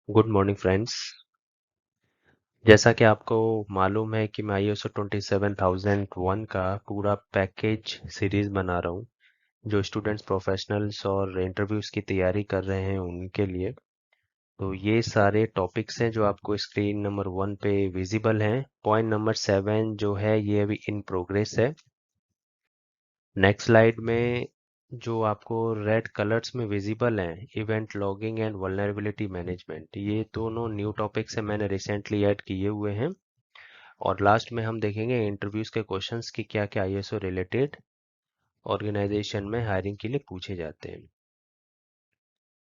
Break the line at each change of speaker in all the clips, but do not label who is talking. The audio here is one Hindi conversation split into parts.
Good morning friends. जैसा कि आपको मालूम है कि मैं ISO 27001 का पूरा पैकेज सीरीज बना रहा हूँ जो स्टूडेंट्स प्रोफेशनल्स और इंटरव्यूज की तैयारी कर रहे हैं उनके लिए। तो ये सारे टॉपिक्स हैं जो आपको स्क्रीन नंबर 1 पे विजिबल हैं। पॉइंट नंबर 7 जो है ये अभी इन प्रोग्रेस है। नेक्स्ट स्लाइड में जो आपको रेड कलर्स में विजिबल हैं, event logging and vulnerability management, ये दोनों न्यू टॉपिक्स हैं, मैंने रिसेंटली ऐड किए हुए हैं। और लास्ट में हम देखेंगे इंटरव्यूज के क्वेश्चंस कि क्या क्या ISO रिलेटेड ऑर्गेनाइजेशन में हायरिंग के लिए पूछे जाते हैं।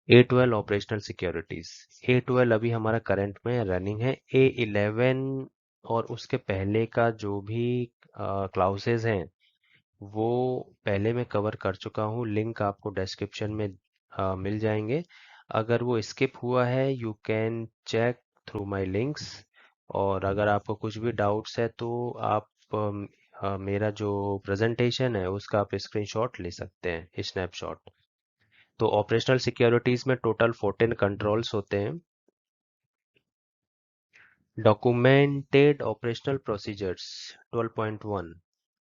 A12 operational securities. A12 अभी हमारा करंट में रनिंग है। A11 और उसके पहले का जो भी क्लाउसेस हैं वो पहले मैं कवर कर चुका हूँ। लिंक आपको डिस्क्रिप्शन में मिल जाएंगे। अगर वो स्किप हुआ है you can check through my links. और अगर आपको कुछ भी डाउट्स है तो आप मेरा जो प्रेजेंटेशन है उसका आप स्क्रीनशॉट ले सकते हैं, स्नैपशॉट। तो ऑपरेशनल सिक्योरिटीज में टोटल 14 कंट्रोल्स होते हैं। Documented operational procedures 12.1,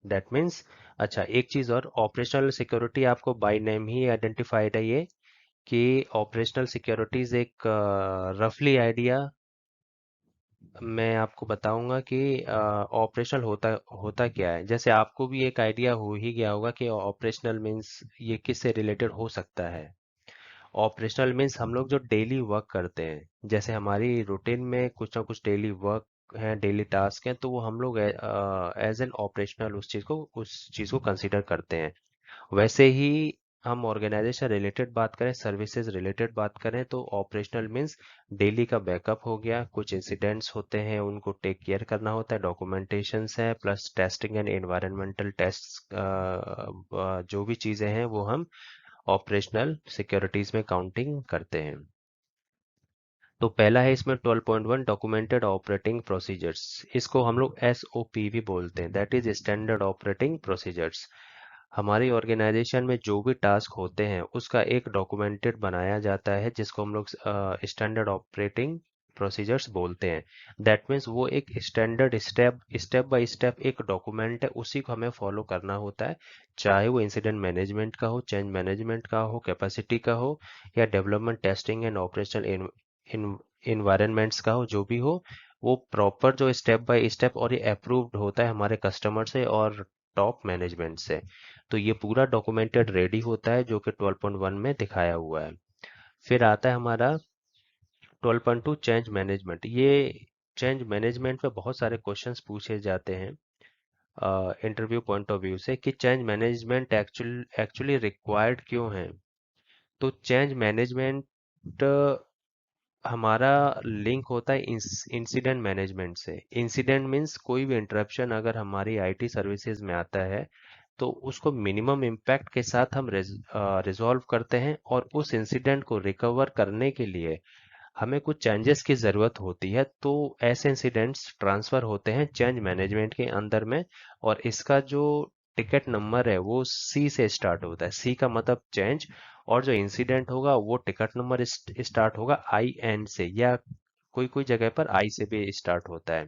that means, अच्छा एक चीज और, ऑपरेशनल सिक्योरिटी आपको बाय नेम ही आइडेंटिफाइड है ये, कि ऑपरेशनल सिक्योरिटीज एक रफली आइडिया मैं आपको बताऊंगा कि ऑपरेशनल होता होता क्या है। जैसे आपको भी एक आइडिया हो ही गया होगा कि ऑपरेशनल मीन्स ये किससे रिलेटेड हो सकता है। ऑपरेशनल मीन्स हम लोग जो डेली वर्क करते हैं, जैसे हमारी रूटीन में कुछ ना कुछ डेली वर्क है, डेली टास्क है, तो वो हम लोग एज एन ऑपरेशनल उस चीज को कंसीडर करते हैं। वैसे ही हम ऑर्गेनाइजेशन रिलेटेड बात करें, सर्विसेज रिलेटेड बात करें, तो ऑपरेशनल मीन्स डेली का बैकअप हो गया, कुछ इंसिडेंट्स होते हैं उनको टेक केयर करना होता है, डॉक्यूमेंटेशंस है, plus testing and environmental test, जो भी चीज़ें हैं वो हम ऑपरेशनल सिक्योरिटीज में काउंटिंग करते हैं। तो पहला है इसमें 12.1 डॉक्यूमेंटेड ऑपरेटिंग प्रोसीजर्स। इसको हम लोग SOP भी बोलते हैं, that is standard operating procedures. हमारी ऑर्गेनाइजेशन में जो भी टास्क होते हैं उसका एक डॉक्यूमेंटेड बनाया जाता है जिसको हम लोग स्टैंडर्ड ऑपरेटिंग प्रोसीजर्स बोलते हैं। दैट मीन्स वो एक standard step step by step एक डॉक्यूमेंट है, उसी को हमें फॉलो करना होता है। चाहे वो इंसिडेंट मैनेजमेंट का हो, चेंज मैनेजमेंट का हो, कैपेसिटी का हो, या development testing and operational environments का हो, जो भी हो, वो प्रॉपर जो स्टेप बाय स्टेप, और ये अप्रूव्ड होता है हमारे कस्टमर से और टॉप मैनेजमेंट से। तो ये पूरा डॉक्यूमेंटेड रेडी होता है जो कि 12.1 में दिखाया हुआ है। फिर आता है हमारा 12.2 चेंज मैनेजमेंट। ये चेंज मैनेजमेंट में बहुत सारे क्वेश्चंस पूछे जाते हैं इंटरव्यू पॉइंट ऑफ व्यू से, कि चेंज मैनेजमेंट एक्चुअली रिक्वायर्ड क्यों है। तो चेंज मैनेजमेंट हमारा लिंक होता है इंसिडेंट मैनेजमेंट से। इंसिडेंट मीन्स कोई भी इंटरप्शन अगर हमारी IT सर्विसेज में आता है तो उसको मिनिमम इम्पैक्ट के साथ हम रिजॉल्व करते हैं, और उस इंसिडेंट को रिकवर करने के लिए हमें कुछ चेंजेस की ज़रूरत होती है। तो ऐसे इंसिडेंट्स ट्रांसफ़र होते हैं चेंज मैनेजमेंट के अंदर में। और इसका जो टिकट नंबर है वो C से स्टार्ट होता है। C का मतलब चेंज, और जो इंसिडेंट होगा वो टिकट नंबर स्टार्ट होगा IN से, या कोई कोई जगह पर I से भी स्टार्ट होता है।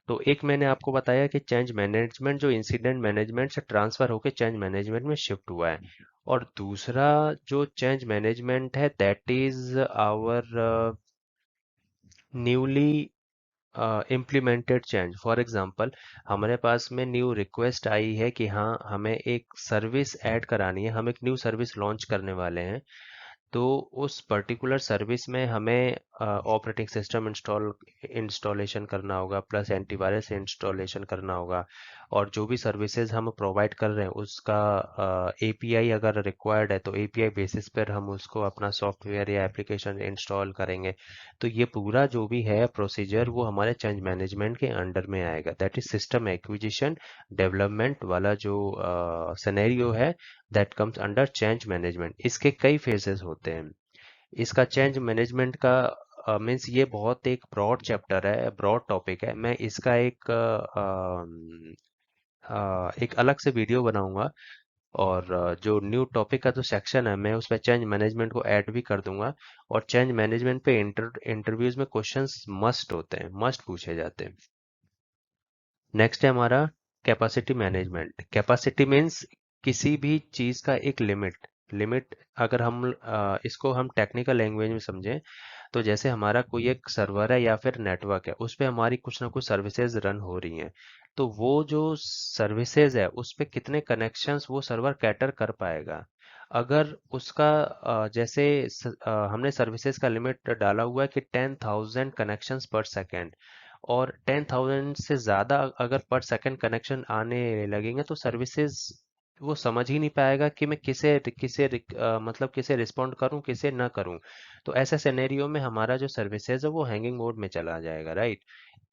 तो एक मैंने आपको बताया कि चेंज मैनेजमेंट जो इंसिडेंट मैनेजमेंट से ट्रांसफर होकर चेंज मैनेजमेंट में शिफ्ट हुआ है। और दूसरा जो चेंज मैनेजमेंट है that is our newly implemented change. For example, हमारे पास में न्यू रिक्वेस्ट आई है कि हाँ हमें एक सर्विस ऐड करानी है, हम एक न्यू सर्विस लॉन्च करने वाले हैं। तो उस पर्टिकुलर सर्विस में हमें ऑपरेटिंग सिस्टम इंस्टॉलेशन करना होगा, प्लस एंटीवायरस इंस्टॉलेशन करना होगा। और जो भी सर्विसेज हम प्रोवाइड कर रहे हैं उसका API अगर रिक्वायर्ड है तो API बेसिस पर हम उसको अपना सॉफ्टवेयर या एप्लीकेशन इंस्टॉल करेंगे। तो ये पूरा जो भी है प्रोसीजर वो हमारे चेंज मैनेजमेंट के अंडर में आएगा। That is system acquisition development वाला जो सिनेरियो है, that comes under change management. इसके कई फेजेस होते हैं। इसका चेंज मैनेजमेंट का मीन्स ये बहुत एक ब्रॉड चैप्टर है, ब्रॉड टॉपिक है। मैं इसका एक अलग से वीडियो बनाऊंगा और जो न्यू टॉपिक का जो सेक्शन है मैं उसमें चेंज मैनेजमेंट को ऐड भी कर दूंगा। और चेंज मैनेजमेंट पे इंटरव्यूज में क्वेश्चंस मस्ट होते हैं, मस्ट पूछे जाते हैं। नेक्स्ट है हमारा कैपेसिटी मैनेजमेंट। कैपेसिटी मीन्स किसी भी चीज का एक लिमिट। लिमिट अगर हम इसको हम टेक्निकल लैंग्वेज में समझें तो जैसे हमारा कोई एक सर्वर है या फिर नेटवर्क है, उस पे हमारी कुछ ना कुछ सर्विसेज रन हो रही हैं। तो वो जो सर्विसेज है उस पे कितने कनेक्शंस वो सर्वर कैटर कर पाएगा। अगर उसका जैसे हमने सर्विसेज का लिमिट डाला हुआ है कि 10,000 कनेक्शंस पर सेकेंड, और 10,000 से ज़्यादा अगर पर सेकंड कनेक्शन आने लगेंगे तो सर्विसेज वो समझ ही नहीं पाएगा कि मैं किसे किसे मतलब किसे रिस्पॉन्ड करूं किसे ना करूं। तो ऐसे सिनेरियो में हमारा जो सर्विसेज है वो हैंगिंग मोड में चला जाएगा, राइट।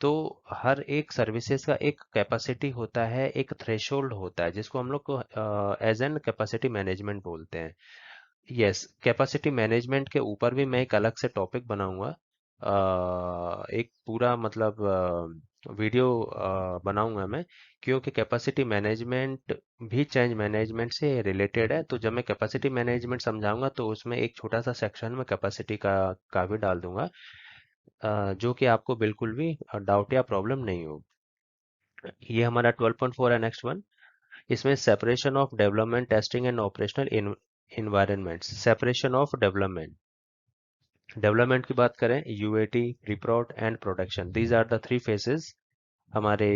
तो हर एक सर्विसेज का एक कैपेसिटी होता है, एक थ्रेशोल्ड होता है, जिसको हम लोग को एज एन कैपेसिटी मैनेजमेंट बोलते हैं। यस, कैपेसिटी मैनेजमेंट के ऊपर भी मैं एक अलग से टॉपिक बनाऊंगा। एक पूरा मतलब वीडियो बनाऊंगा मैं, क्योंकि कैपेसिटी मैनेजमेंट भी चेंज मैनेजमेंट से रिलेटेड है। तो जब मैं कैपेसिटी मैनेजमेंट समझाऊंगा तो उसमें एक छोटा सा सेक्शन में कैपेसिटी का भी डाल दूंगा, जो कि आपको बिल्कुल भी डाउट या प्रॉब्लम नहीं हो। ये हमारा 12.4 है। नेक्स्ट वन, इसमें separation of development, testing and operational environments. Separation of development, development की बात करें, UAT, pre prod and production, these are the three phases हमारे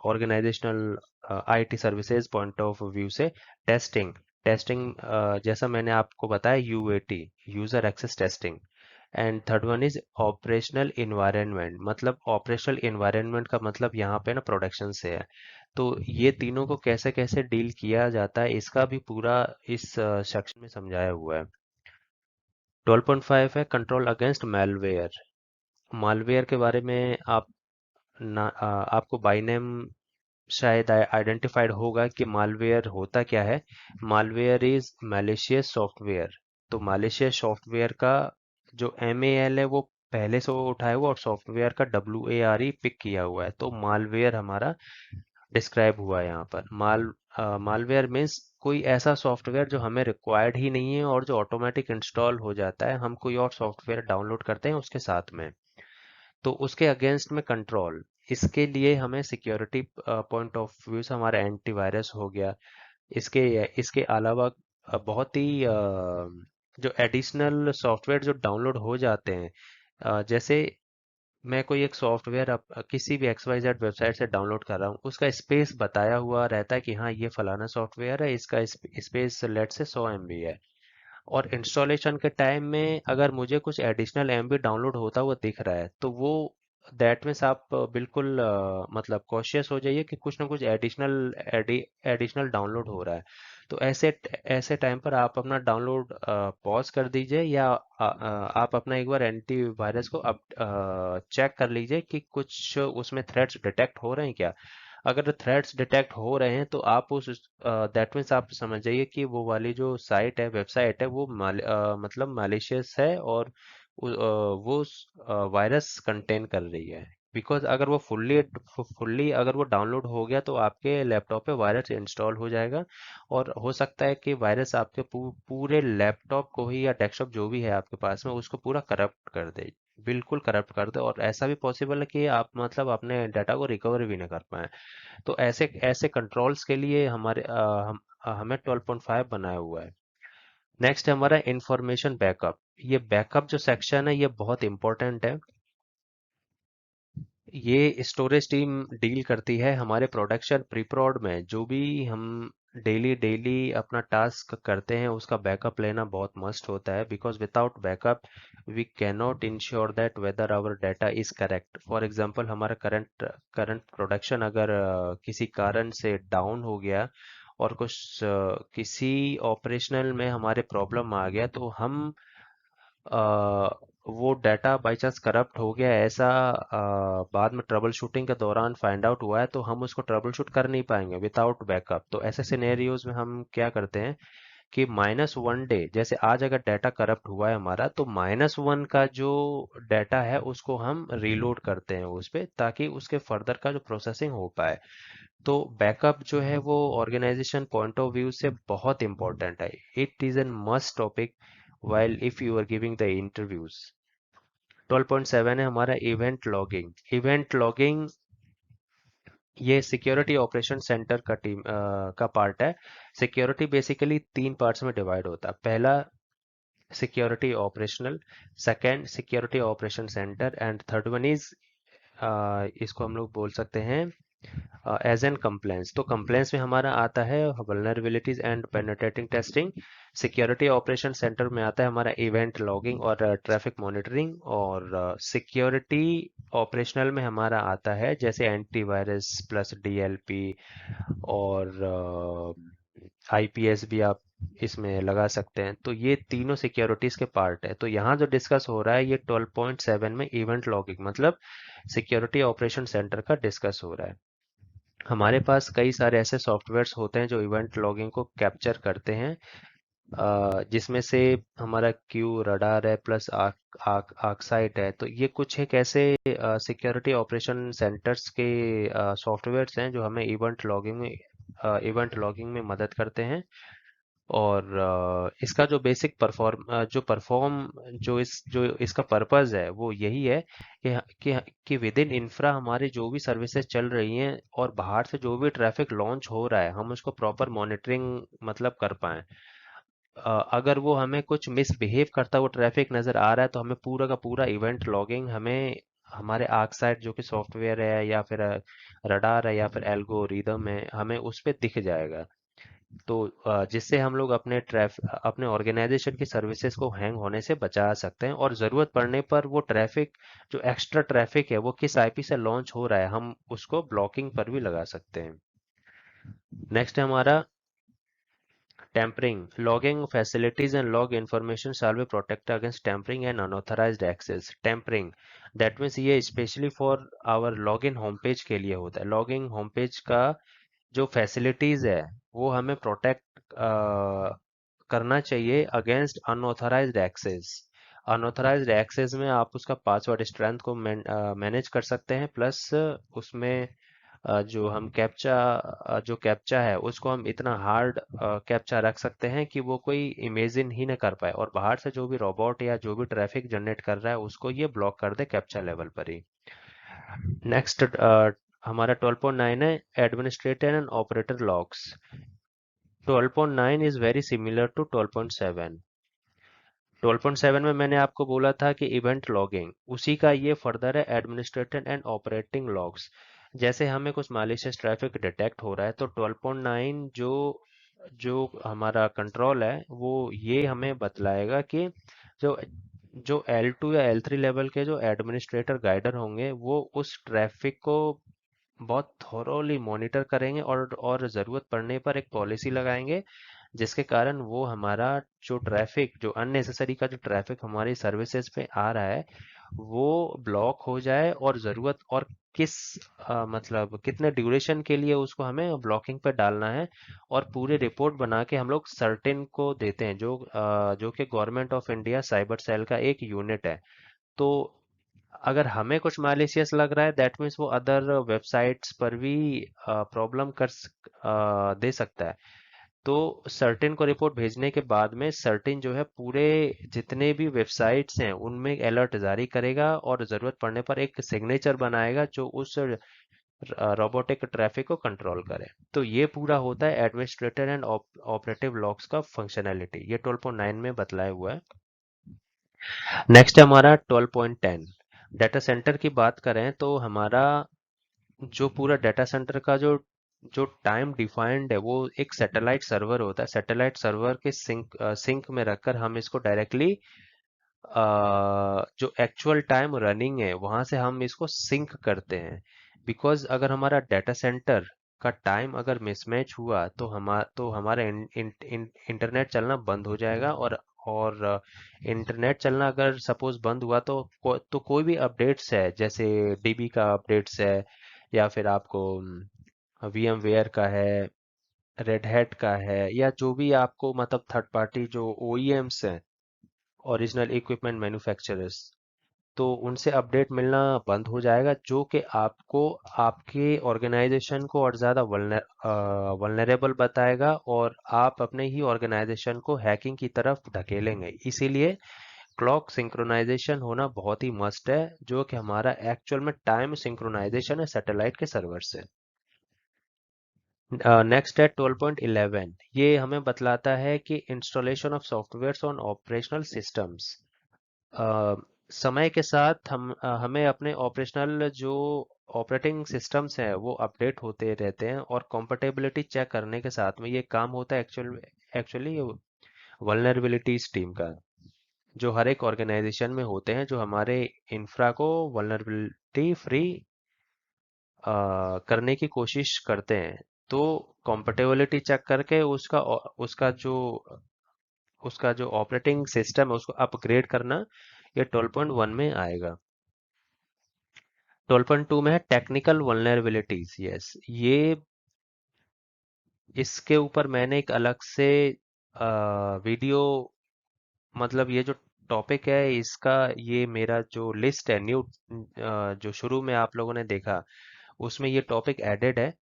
organisational IT services point of view से। टेस्टिंग, टेस्टिंग जैसा मैंने आपको बताया, UAT, user access testing. And third one is operational environment, मतलब ऑपरेशनल इन्वायरमेंट का मतलब यहाँ पे ना प्रोडक्शन से है। तो ये तीनों को कैसे कैसे डील किया जाता है इसका भी पूरा इस सेक्शन में समझाया हुआ है। 12.5 है कंट्रोल अगेंस्ट मैलवेयर। मालवेयर के बारे में आप आपको बाय नेम शायद आइडेंटिफाइड होगा कि मालवेयर होता क्या है। Malware is malicious software. तो मैलिशियस सॉफ्टवेयर का जो MAL है वो पहले से वो उठाया हुआ, और सॉफ्टवेयर का WARE पिक किया हुआ है। तो मालवेयर हमारा डिस्क्राइब हुआ है यहाँ पर। मालवेयर मीन्स कोई ऐसा सॉफ्टवेयर जो हमें रिक्वायर्ड ही नहीं है और जो ऑटोमेटिक इंस्टॉल हो जाता है, हम कोई और सॉफ्टवेयर डाउनलोड करते हैं उसके साथ में। तो उसके अगेंस्ट में कंट्रोल, इसके लिए हमें सिक्योरिटी पॉइंट ऑफ व्यू से हमारा एंटीवायरस हो गया। इसके इसके अलावा बहुत ही जो एडिशनल सॉफ्टवेयर जो डाउनलोड हो जाते हैं, जैसे मैं कोई एक सॉफ्टवेयर किसी भी XYZ वेबसाइट से डाउनलोड कर रहा हूँ, उसका स्पेस बताया हुआ रहता है कि हाँ ये फलाना सॉफ्टवेयर है, इसका स्पेस लेट से 100 MB है। और इंस्टॉलेशन के टाइम में अगर मुझे कुछ एडिशनल MB डाउनलोड होता हुआ दिख रहा है तो वो दैट मीन्स आप बिल्कुल मतलब कॉशियस हो जाइए कि कुछ ना कुछ एडिशनल डाउनलोड हो रहा है। तो ऐसे ऐसे टाइम पर आप अपना डाउनलोड पॉज कर दीजिए, या आप अपना एक बार एंटीवायरस को अब चेक कर लीजिए कि कुछ उसमें थ्रेड्स डिटेक्ट हो रहे हैं क्या। अगर थ्रेड्स डिटेक्ट हो रहे हैं तो आप उस दैट मीन्स आप समझ जाइए कि वो वाली जो साइट है, वेबसाइट है, वो मतलब मैलिशियस है, और वो वायरस कंटेन कर रही है। बिकॉज अगर वो फुल्ली अगर वो डाउनलोड हो गया तो आपके लैपटॉप पे वायरस इंस्टॉल हो जाएगा, और हो सकता है कि वायरस आपके पूरे लैपटॉप को ही या डेस्कटॉप जो भी है आपके पास में उसको पूरा करप्ट कर दे, बिल्कुल करप्ट कर दे। और ऐसा भी पॉसिबल है कि आप मतलब अपने डाटा को रिकवर भी ना कर पाए। तो ऐसे ऐसे कंट्रोल्स के लिए हमें 12.5 बनाया हुआ है। नेक्स्ट है हमारा इंफॉर्मेशन बैकअप। ये बैकअप जो सेक्शन है ये बहुत इंपॉर्टेंट है। ये स्टोरेज टीम डील करती है हमारे प्रोडक्शन प्री प्रोड में, जो भी हम डेली डेली अपना टास्क करते हैं उसका बैकअप लेना बहुत मस्ट होता है। Because without backup we can not ensure that whether our data is correct. For example हमारा करंट प्रोडक्शन अगर किसी कारण से डाउन हो गया और कुछ किसी ऑपरेशनल में हमारे प्रॉब्लम आ गया, तो हम अ, वो डाटा बाई चांस करप्ट हो गया ऐसा बाद में ट्रबल शूटिंग के दौरान फाइंड आउट हुआ है, तो हम उसको ट्रबल शूट कर नहीं पाएंगे विदाउट बैकअप। तो ऐसे सिनेरियोज में हम क्या करते हैं कि -1 डे, जैसे आज अगर डाटा करप्ट हुआ है हमारा, तो -1 का जो डाटा है उसको हम रीलोड करते हैं उस पे, ताकि उसके फर्दर का जो प्रोसेसिंग हो पाए। तो बैकअप जो है वो ऑर्गेनाइजेशन पॉइंट ऑफ व्यू से बहुत इंपॉर्टेंट है। It is an must topic while if you are giving the interviews। 12.7 है हमारा इवेंट लॉगिंग। इवेंट लॉगिंग ये सिक्योरिटी ऑपरेशन सेंटर का का पार्ट है। सिक्योरिटी बेसिकली 3 पार्ट्स में डिवाइड होता है। पहला security operational, second security operation centre, and third one is इसको हम लोग बोल सकते हैं एज एन कंप्लेंट्स। तो कंप्लेंट्स में हमारा आता है vulnerabilities and penetrating testing. Security operation centre में आता है हमारा इवेंट लॉगिंग और ट्रैफिक मॉनिटरिंग। और सिक्योरिटी ऑपरेशनल में हमारा आता है जैसे एंटीवायरस प्लस डीएलपी और आईपीएस भी आप इसमें लगा सकते हैं। तो ये तीनों सिक्योरिटीज के पार्ट है। तो यहाँ जो डिस्कस हो रहा है ये 12.7 में इवेंट लॉगिंग मतलब सिक्योरिटी ऑपरेशन सेंटर का डिस्कस हो रहा है। हमारे पास कई सारे ऐसे सॉफ्टवेयर्स होते हैं जो इवेंट लॉगिंग को कैप्चर करते हैं, जिसमें से हमारा क्यू रडार है प्लस आर्कसाइट है। तो ये कुछ एक ऐसे सिक्योरिटी ऑपरेशन सेंटर्स के सॉफ्टवेयर्स हैं जो हमें इवेंट लॉगिंग में मदद करते हैं। और इसका जो बेसिक जो इसका पर्पस है वो यही है कि विद इन इंफ्रा हमारे जो भी सर्विसेज चल रही हैं और बाहर से जो भी ट्रैफिक लॉन्च हो रहा है हम उसको प्रॉपर मॉनिटरिंग मतलब कर पाएं। अगर वो हमें कुछ मिसबिहेव करता हुआ ट्रैफिक नज़र आ रहा है तो हमें पूरा का पूरा इवेंट लॉगिंग हमें हमारे आर्कसाइट जो कि सॉफ्टवेयर है या फिर रडार है या फिर एल्गोरिदम है हमें उस पे दिख जाएगा। तो जिससे हम लोग अपने ऑर्गेनाइजेशन की सर्विसेज को हैंग होने से बचा सकते हैं, और ज़रूरत पड़ने पर वो ट्रैफिक जो एक्स्ट्रा ट्रैफिक है वो किस आईपी से लॉन्च हो रहा है हम उसको ब्लॉकिंग पर भी लगा सकते हैं। नेक्स्ट है हमारा tampering, logging facilities and log information shall be protected against tampering and unauthorized access। tampering that means ये specially for our login home page के लिए होता है। लॉगिन होम पेज का जो फैसिलिटीज है वो हमें प्रोटेक्ट करना चाहिए against unauthorized access. Unauthorized access में आप उसका पासवर्ड स्ट्रेंथ को मैनेज कर सकते हैं, प्लस उसमें जो कैप्चा है उसको हम इतना हार्ड कैप्चा रख सकते हैं कि वो कोई इमेजिन ही ना कर पाए, और बाहर से जो भी रोबोट या जो भी ट्रैफिक जनरेट कर रहा है उसको ये ब्लॉक कर दे कैप्चा लेवल पर ही। नेक्स्ट हमारा 12.9 है administrator and operator logs. 12.9 is very similar to 12.7। 12.7 में मैंने आपको बोला था कि इवेंट लॉगिंग, उसी का ये फर्दर है एडमिनिस्ट्रेटर एंड ऑपरेटिंग लॉग्स। जैसे हमें कुछ मालिशियस ट्रैफिक डिटेक्ट हो रहा है तो 12.9 जो जो हमारा कंट्रोल है वो ये हमें बतलाएगा कि जो जो L2 या L3 लेवल के जो एडमिनिस्ट्रेटर गाइडर होंगे वो उस ट्रैफिक को बहुत थॉरोली मॉनिटर करेंगे और ज़रूरत पड़ने पर एक पॉलिसी लगाएंगे जिसके कारण वो हमारा जो ट्रैफिक जो अननेसेसरी का जो ट्रैफिक हमारी सर्विसेज पे आ रहा है वो ब्लॉक हो जाए, और ज़रूरत और किस मतलब कितने ड्यूरेशन के लिए उसको हमें ब्लॉकिंग पे डालना है, और पूरी रिपोर्ट बना के हम लोग सर्टेन को देते हैं जो कि government of India cyber cell का एक यूनिट है। तो अगर हमें कुछ मैलिशियस लग रहा है दैट मीन्स वो अदर वेबसाइट्स पर भी प्रॉब्लम दे सकता है। तो सर्टेन को रिपोर्ट भेजने के बाद में सर्टेन जो है पूरे जितने भी वेबसाइट्स हैं उनमें एक अलर्ट जारी करेगा और ज़रूरत पड़ने पर एक सिग्नेचर बनाएगा जो उस रोबोटिक ट्रैफिक को कंट्रोल करे। तो ये पूरा होता है एडमिनिस्ट्रेटर एंड ऑपरेटिव लॉग्स का फंक्शनैलिटी, ये 12.9 में बतलाया हुआ है। नेक्स्ट है हमारा 12.10। डाटा सेंटर की बात करें तो हमारा जो पूरा डाटा सेंटर का जो जो टाइम डिफाइंड है वो एक सैटेलाइट सर्वर होता है। सैटेलाइट सर्वर के सिंक में रखकर हम इसको डायरेक्टली जो एक्चुअल टाइम रनिंग है वहां से हम इसको सिंक करते हैं। बिकॉज अगर हमारा डाटा सेंटर का टाइम अगर मिसमैच हुआ तो हमारा इंटरनेट चलना बंद हो जाएगा, और इंटरनेट चलना अगर सपोज बंद हुआ तो कोई भी अपडेट्स है जैसे डीबी का अपडेट्स है या फिर आपको वीएम वेयर का है रेड हैट का है, या जो भी आपको मतलब थर्ड पार्टी जो OEMs हैं, ओरिजिनल इक्विपमेंट मैन्युफैक्चरर्स, तो उनसे अपडेट मिलना बंद हो जाएगा, जो कि आपको आपके ऑर्गेनाइजेशन को और ज़्यादा वल्नरेबल बताएगा और आप अपने ही ऑर्गेनाइजेशन को हैकिंग की तरफ धकेलेंगे। इसीलिए क्लॉक सिंक्रोनाइजेशन होना बहुत ही मस्ट है, जो कि हमारा एक्चुअल में टाइम सिंक्रोनाइजेशन है सैटेलाइट के सर्वर से। नेक्स्ट है 12.11। ये हमें बतलाता है कि installation of software on operational systems. समय के साथ हमें अपने ऑपरेशनल जो ऑपरेटिंग सिस्टम्स हैं वो अपडेट होते रहते हैं, और कंपैटिबिलिटी चेक करने के साथ में ये काम होता है एक्चुअली वल्नरेबिलिटीज टीम का, जो हर एक ऑर्गेनाइजेशन में होते हैं, जो हमारे इंफ्रा को वल्नरेबिलिटी फ्री करने की कोशिश करते हैं। तो कंपैटिबिलिटी चेक करके उसका जो ऑपरेटिंग सिस्टम है उसको अपग्रेड करना, ये 12.1 में आएगा। 12.2 में है टेक्निकल वल्नरेबिलिटीज। यस, ये इसके ऊपर मैंने एक अलग से वीडियो, मतलब ये जो टॉपिक है इसका, ये मेरा जो लिस्ट है न्यू, जो शुरू में आप लोगों ने देखा उसमें ये टॉपिक एडेड है।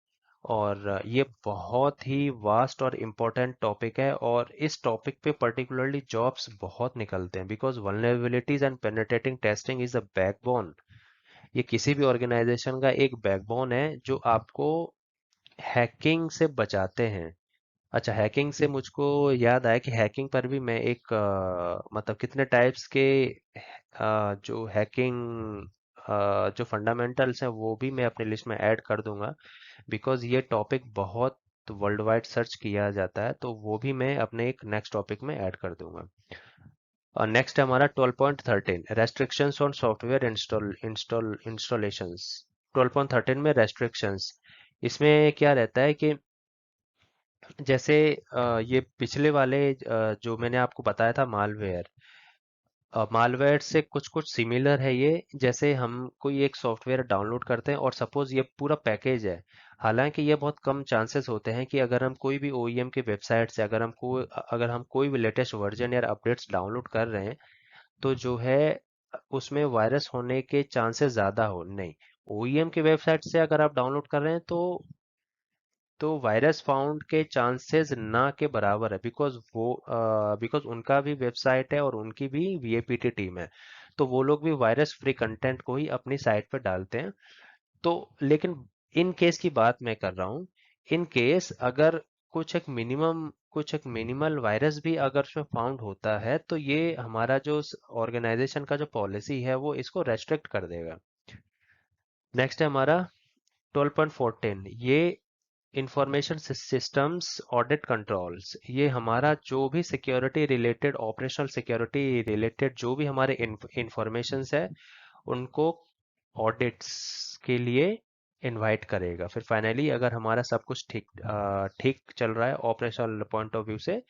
और ये बहुत ही वास्ट और इम्पोर्टेंट टॉपिक है, और इस टॉपिक पे पर्टिकुलरली जॉब्स बहुत निकलते हैं, because vulnerabilities and penetrating testing is a backbone. ये किसी भी ऑर्गेनाइजेशन का एक बैकबोन है जो आपको हैकिंग से बचाते हैं। अच्छा, हैकिंग से मुझको याद आया कि हैकिंग पर भी मैं एक मतलब कितने टाइप्स के जो हैकिंग जो फंडामेंटल्स हैं वो भी मैं अपनी लिस्ट में ऐड कर दूंगा, बिकॉज ये टॉपिक बहुत वर्ल्ड वाइड सर्च किया जाता है, तो वो भी मैं अपने एक नेक्स्ट टॉपिक में ऐड कर दूंगा। और नेक्स्ट है हमारा 12.13 रेस्ट्रिक्शंस ऑन सॉफ्टवेयर इंस्टॉलेशंस। 12.13 में रेस्ट्रिक्शंस, इसमें क्या रहता है कि जैसे ये पिछले वाले जो मैंने आपको बताया था मालवेयर, मालवेयर से कुछ कुछ सिमिलर है ये। जैसे हम कोई एक सॉफ्टवेयर डाउनलोड करते हैं और सपोज ये पूरा पैकेज है, हालांकि ये बहुत कम चांसेस होते हैं कि अगर हम कोई भी OEM के वेबसाइट से अगर हम कोई भी लेटेस्ट वर्जन या अपडेट्स डाउनलोड कर रहे हैं, तो जो है उसमें वायरस होने के चांसेस ज़्यादा हो नहीं। OEM के वेबसाइट से अगर आप डाउनलोड कर रहे हैं तो वायरस फाउंड के चांसेस ना के बराबर है, बिकॉज उनका भी वेबसाइट है और उनकी भी VAPT टीम है, तो वो लोग भी वायरस फ्री कंटेंट को ही अपनी साइट पर डालते हैं। तो लेकिन इन केस की बात मैं कर रहा हूँ, इन केस अगर कुछ एक मिनिमल वायरस भी अगर उसमें फाउंड होता है, तो ये हमारा जो ऑर्गेनाइजेशन का जो पॉलिसी है वो इसको रेस्ट्रिक्ट कर देगा। नेक्स्ट है हमारा 12.14। ये इंफॉर्मेशन सिस्टम्स ऑडिट कंट्रोल्स, ये हमारा जो भी security related, operational security related जो भी हमारे इंफॉर्मेशंस है उनको ऑडिट्स के लिए इनवाइट करेगा। फिर फाइनली अगर हमारा सब कुछ ठीक चल रहा है ऑपरेशनल पॉइंट ऑफ व्यू से,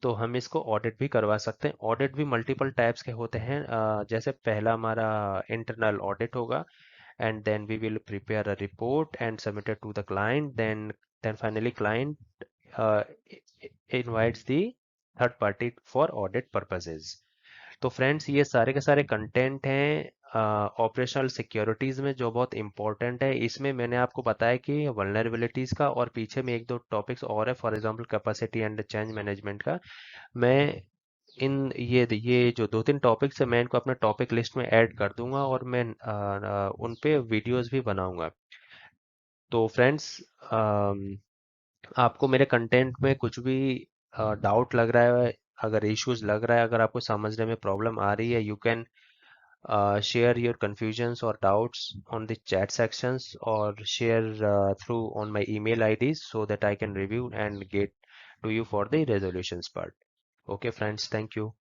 तो हम इसको ऑडिट भी करवा सकते हैं। ऑडिट भी मल्टीपल टाइप्स के होते हैं। जैसे पहला हमारा इंटरनल ऑडिट होगा, and then we will prepare a report and submit it to the client. Then finally client uh, invites the third party for audit purposes. तो फ्रेंड्स, ये सारे के सारे कंटेंट हैं ऑपरेशनल सिक्योरिटीज में जो बहुत इंपॉर्टेंट है। इसमें मैंने आपको बताया कि वल्नरेबिलिटीज का, और पीछे में एक दो टॉपिक्स और है, for example capacity and change management का। मैं ये जो दो तीन टॉपिक्स है मैं इनको अपने टॉपिक लिस्ट में ऐड कर दूंगा, और मैं उन पे वीडियोस भी बनाऊंगा। तो फ्रेंड्स, आपको मेरे कंटेंट में कुछ भी डाउट लग रहा है, अगर इश्यूज लग रहा है, अगर आपको समझने में प्रॉब्लम आ रही है, you can share your confusions or doubts on the chat sections, or share through on my email IDs, so that I can review and get to you for the resolutions part. Okay friends, thank you.